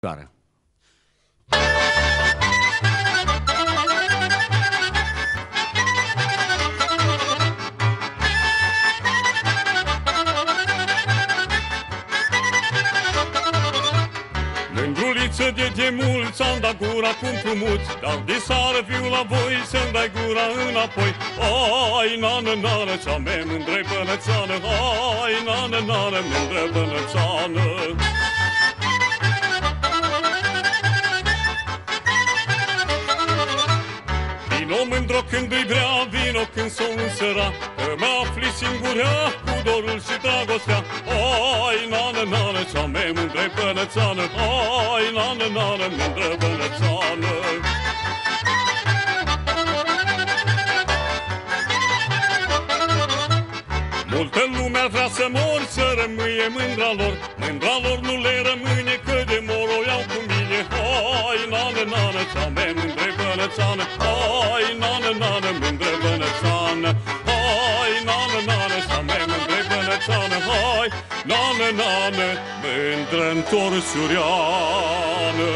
Fecioară. Mândruliță de mulți am dat gura cu împrumuți, dar de seară viu la voi să-mi dai gura înapoi. Ai, nană, nană, cea mea mândră bănățeană, ai, nană, nană, mândră bănățeană. Vino mândro când îi vrea, vino când s-o însăra, că mă afli singurea cu dorul și dragostea. Ai, nană, nană, cea mea mândră bănățeană, ai, nană, nană, mândră bănățeană. Multă lume ar vrea să mor, să rămâie mândra lor nu le rămâne, că de mor o iau cu mine. Hai, nană, nană, cea mea mândră bănățeană, hai, nană, nană, mândră bănățeană, hai, nană, nană, cea mea mândră bănățeană, hai, nană, nană, mândră-ntorsureană.